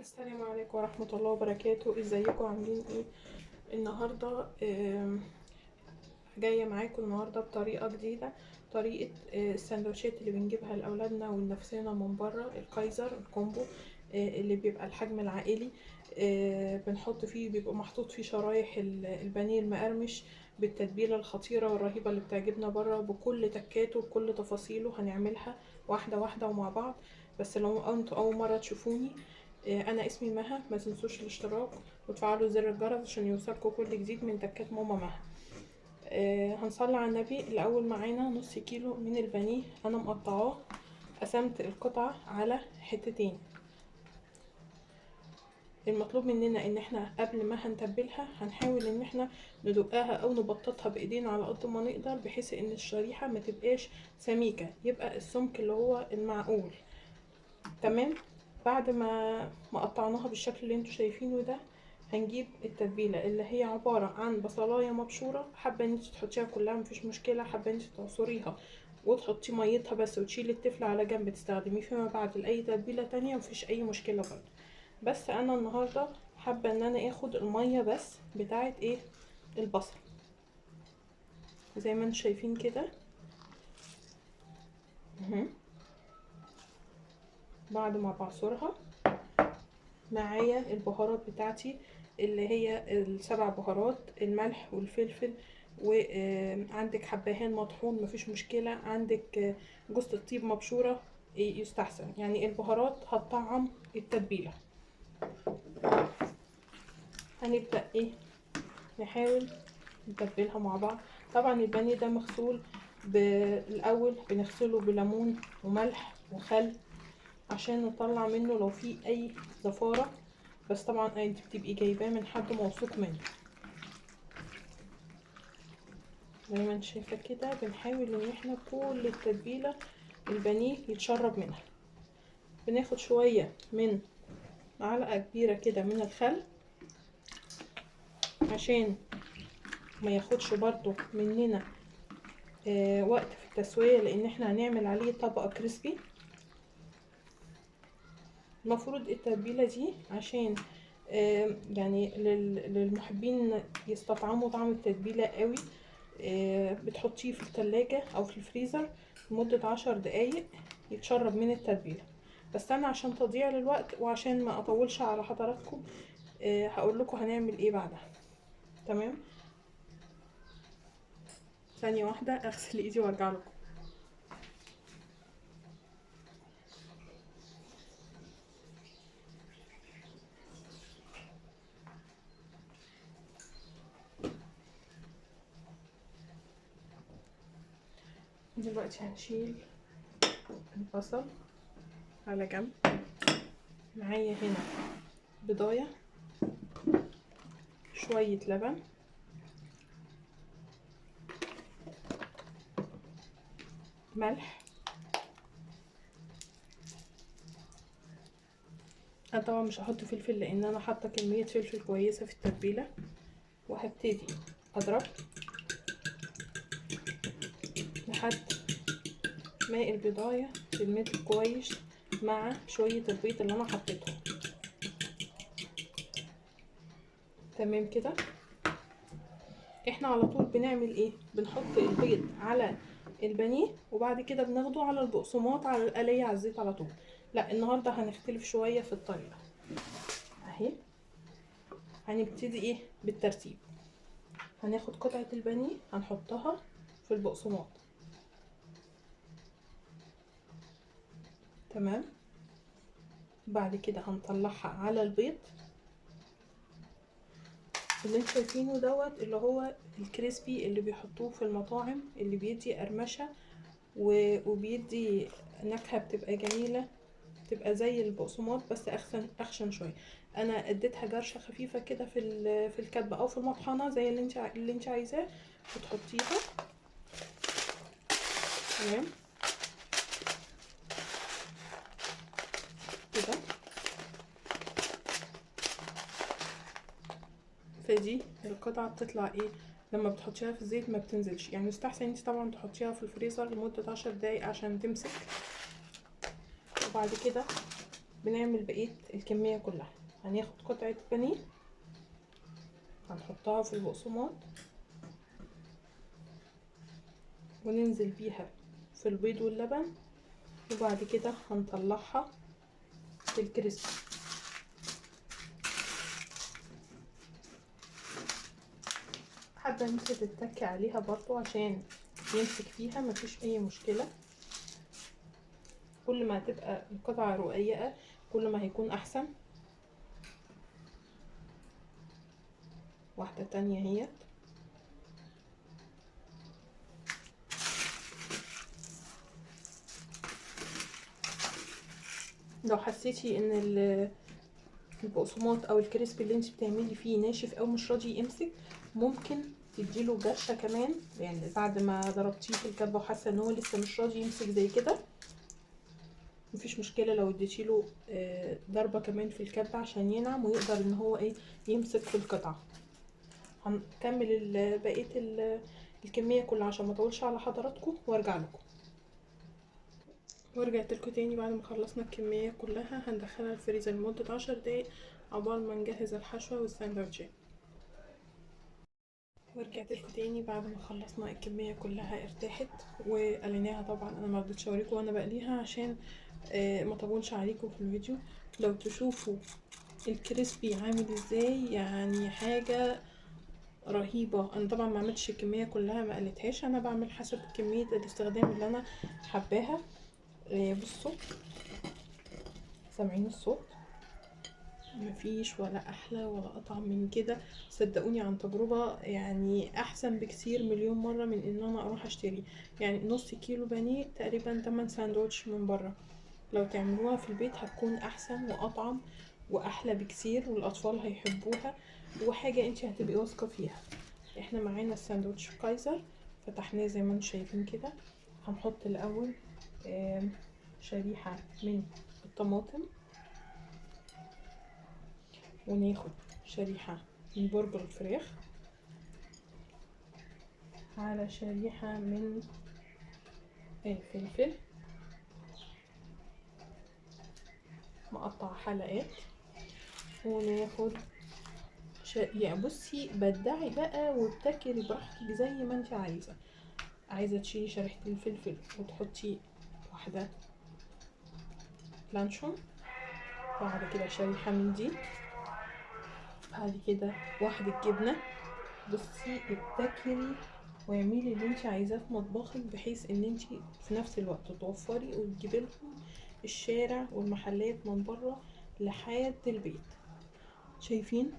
السلام عليكم ورحمة الله وبركاته. ازيكم عاملين ايه النهاردة؟ جاية معاكم النهاردة بطريقة جديدة، طريقة السندوتشات اللي بنجيبها لأولادنا ولنفسنا من بره، الكايزر الكومبو اللي بيبقى الحجم العائلي. بنحط فيه، بيبقى محطوط فيه شرايح البانيه المقرمش بالتتبيلة الخطيرة والرهيبة اللي بتعجبنا بره، بكل تكاته بكل تفاصيله. هنعملها واحدة واحدة ومع بعض. بس لو انتوا أول مرة تشوفوني، انا اسمي مها. ما تنسوش الاشتراك وتفعلوا زر الجرس عشان يوصلكوا كل جديد من تكات ماما مها. هنصلي على النبي. الاول معانا نص كيلو من البانيه، انا مقطعاه، قسمت القطعه على حتتين. المطلوب مننا ان احنا قبل ما هنتبلها هنحاول ان احنا ندقها او نبططها بايدينا على قد ما نقدر، بحيث ان الشريحه ما تبقاش سميكه، يبقى السمك اللي هو المعقول. تمام. بعد ما قطعناها بالشكل اللي انتوا شايفينه ده، هنجيب التتبيله اللي هي عباره عن بصلايه مبشوره. حابه ان انت تحطيها كلها مفيش مشكله، حابه ان انت تعصريها وتحطي ميتها بس وتشيلي التفل على جنب تستخدميه فيما بعد لاي تتبيله تانية، مفيش اي مشكله برضه. بس انا النهارده حابه ان انا اخد الميه بس بتاعه ايه، البصل، زي ما انتوا شايفين كده. بعد ما بعصرها معايا البهارات بتاعتي اللي هي السبع بهارات، الملح والفلفل، وعندك حبهان مطحون مفيش مشكلة، عندك جوز الطيب مبشورة يستحسن. يعني البهارات هتطعم التتبيلة. هنبدأ ايه، نحاول نتبلها مع بعض. طبعا البانيه ده مغسول الاول، بنغسله بليمون وملح وخل عشان نطلع منه لو في اي زفارة، بس طبعا انت بتبقي جايباه من حد موثوق منه. زي ما انت شايفه كده، بنحاول ان احنا كل التتبيله البانيه يتشرب منها. بناخد شويه من معلقه كبيره كده من الخل عشان ما ياخدش برضو مننا وقت في التسويه، لان احنا هنعمل عليه طبقه كريسبي. المفروض التتبيله دي عشان يعني للمحبين يستطعموا طعم التتبيله قوي، بتحطيه في التلاجة او في الفريزر لمدة 10 دقايق يتشرب من التتبيلة. بس انا عشان تضييع للوقت وعشان ما اطولش على حضراتكم، هقول لكم هنعمل ايه بعدها. تمام. ثانية واحدة اغسل ايدي وارجع لكم. دلوقتي هنشيل البصل على جنب. معايا هنا بضاية، شوية لبن، ملح. انا طبعا مش هحط فلفل لان انا حاطه كميه فلفل كويسه في التتبيله. وهبتدي اضرب لحد ما البضايه تلمت كويس مع شويه البيض اللي انا حطيتهم. تمام كده. احنا على طول بنعمل ايه، بنحط البيض على البانيه وبعد كده بناخده على البقسماط على القليه على الزيت على طول. لا، النهارده هنختلف شويه في الطريقه. اهي هنبتدي ايه بالترتيب. هناخد قطعه البانيه هنحطها في البقسماط. تمام. بعد كده هنطلعها على البيض اللي انتوا شايفينه دوت، اللي هو الكريسبي اللي بيحطوه في المطاعم، اللي بيدي قرمشه وبيدي نكهه بتبقى جميله، بتبقى زي البقسماط بس اخشن شويه. انا اديتها جرشه خفيفه كده في الكبه او في المطحنه زي اللي انت عايزاه وتحطيها. تمام كده. فدي القطعه بتطلع ايه لما بتحطيها في الزيت، ما بتنزلش. يعني يستحسن انت طبعا تحطيها في الفريزر لمده 10 دقايق عشان تمسك. وبعد كده بنعمل بقية الكمية كلها. هناخد قطعة بانيه هنحطها في البقسماط وننزل بيها في البيض واللبن، وبعد كده هنطلعها في الكريسبي. حابة انت تتكي عليها برضو عشان يمسك فيها، مفيش اي مشكلة. كل ما هتبقى القطعة رقيقة كل ما هيكون احسن. واحدة تانية هي. لو حسيتي ان البقسماط او الكريسبي اللي انت بتعملي فيه ناشف او مش راضي يمسك، ممكن تديله جرشه كمان، يعني بعد ما ضربتيه في الكبه وحاسه ان هو لسه مش راضي يمسك زي كده، مفيش مشكله لو اديتيله ضربه كمان في الكبه عشان ينعم ويقدر ان هو يمسك في القطعه. هنكمل بقيه الكميه كلها عشان ما اطولش على حضراتكم وارجع لكم. ورجعت لكم تاني بعد ما خلصنا الكميه كلها. هندخلها الفريزر لمده 10 دقايق عقبال ما نجهز الحشوه والساندوتشات. ورجعت لكم تاني بعد ما خلصنا الكميه كلها ارتاحت وقليناها. طبعا انا ما رضيتش اوريكم وانا بقليها عشان ما اطولش عليكم في الفيديو. لو تشوفوا الكريسبي عامل ازاي، يعني حاجه رهيبه. انا طبعا ما عملتش الكميه كلها، ما قليتهاش، انا بعمل حسب كميه الاستخدام اللي انا حباها. بصوا سامعين الصوت؟ مفيش ولا احلى ولا اطعم من كده، صدقوني عن تجربة. يعني احسن بكثير مليون مرة من ان انا اروح اشتري. يعني نص كيلو بانيه تقريبا 8 ساندوتش من بره. لو تعملوها في البيت هتكون احسن واطعم واحلى بكثير، والاطفال هيحبوها، وحاجة انتي هتبقي واثقة فيها. احنا معانا الساندوتش كايزر، فتحناه زي ما انتم شايفين كده. هنحط الاول شريحة من الطماطم، وناخد شريحة من برجر الفراخ، على شريحة من الفلفل مقطع حلقات، وناخد يعني بصي بدعي بقى وابتكري براحتك زي ما انت عايزة تشيلي شريحة الفلفل وتحطي واحدة لانشون، بعد كده شريحة من دي، بعد كده واحدة جبنة. بصي ابتكري واعملي اللي انت عايزاه في مطبخك، بحيث ان انت في نفس الوقت توفري وتجيبي لهم الشارع والمحلات من بره لحد البيت. شايفين؟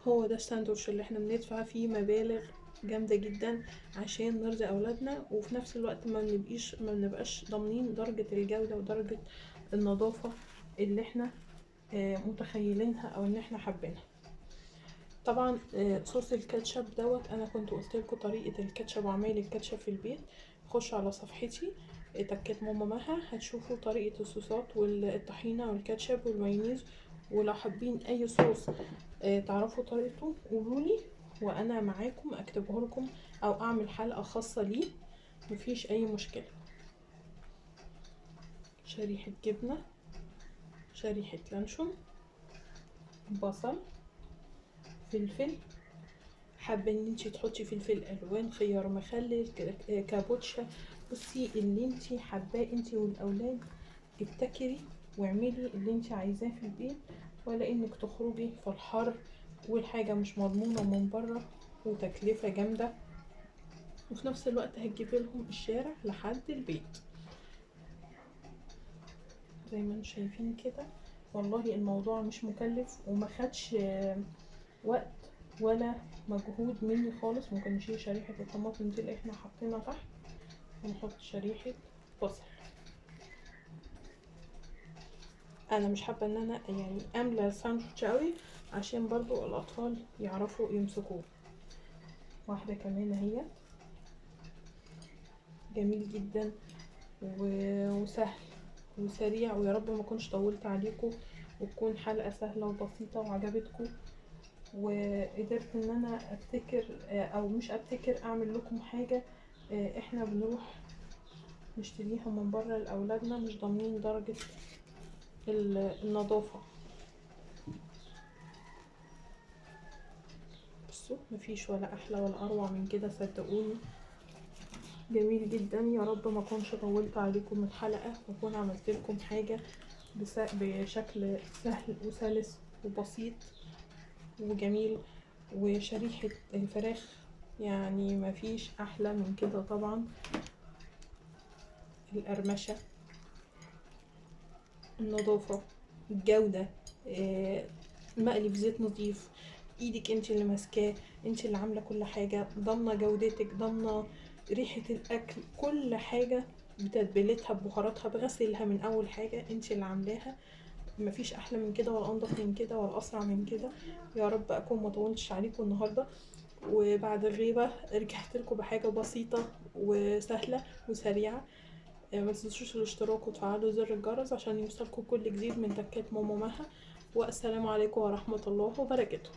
هو ده الساندوتش اللي احنا بندفع فيه مبالغ جامدة جدا عشان نرضي اولادنا، وفي نفس الوقت ما بنبقاش ضامنين درجة الجودة ودرجة النظافة اللي احنا متخيلينها او ان احنا حابينها. طبعا صوص الكاتشب دوت انا كنت قلت لكم طريقه الكاتشب وعمايل الكاتشب في البيت. خشوا على صفحتي تكات ماما مها، هتشوفوا طريقه الصوصات والطحينه والكاتشب والمايونيز. ولو حابين اي صوص تعرفوا طريقته قولولي وانا معاكم اكتبه لكم او اعمل حلقه خاصه ليه، مفيش اي مشكله. شريحه جبنه، شريحه لانشون، بصل، فلفل، حابه ان انتي تحطي فلفل الوان، خيار مخلل، كابوتشا. بصي اللي انتي حباه انتي والاولاد، ابتكري واعملي اللي انتي عايزاه في البيت، ولا انك تخرجي في الحر والحاجه مش مضمونه من بره وتكلفه جامده، وفي نفس الوقت هتجيبي لهم الشارع لحد البيت. زي ما انتم شايفين كده، والله الموضوع مش مكلف وما خدش وقت ولا مجهود مني خالص. ممكن نشيل شريحة الطماطم دي اللي احنا حاطينها تحت ونحط شريحة بصل. انا مش حابة ان انا يعني املى الساندوتش قوي عشان برضو الاطفال يعرفوا يمسكوه. واحدة كمان اهي، جميل جدا وسهل وسريع، ويا رب ما اكونش طولت عليكم وتكون حلقة سهلة وبسيطة وعجبتكم، وقدرت ان انا ابتكر او مش ابتكر اعمل لكم حاجة احنا بنروح نشتريها من بره لاولادنا مش ضامنين درجة النظافة. بصوا مفيش ولا احلى ولا اروع من كده صدقوني، جميل جدا. يا رب ما اكونش طولت عليكم الحلقة، واكون عملت لكم حاجة بشكل سهل وسلس وبسيط وجميل. وشريحة الفراخ يعني مفيش احلى من كده طبعا. القرمشة، النظافة، الجودة، المقلي في زيت نظيف، ايدك انت اللي ماسكاه، انت اللي عاملة كل حاجة، ضامنة جودتك، ضامنة ريحة الاكل، كل حاجة بتتبيلتها ببهاراتها بغسلها من اول حاجة انت اللي عاملاها. مفيش احلى من كده ولا انضف من كده ولا اسرع من كده. يا رب اكون مطولتش عليكم النهارده، وبعد غيبه رجعت لكم بحاجه بسيطه وسهله وسريعه. ما تنسوش الاشتراك وتفعلوا زر الجرس عشان يوصلكم كل جديد من تكات ماما مها. والسلام عليكم ورحمه الله وبركاته.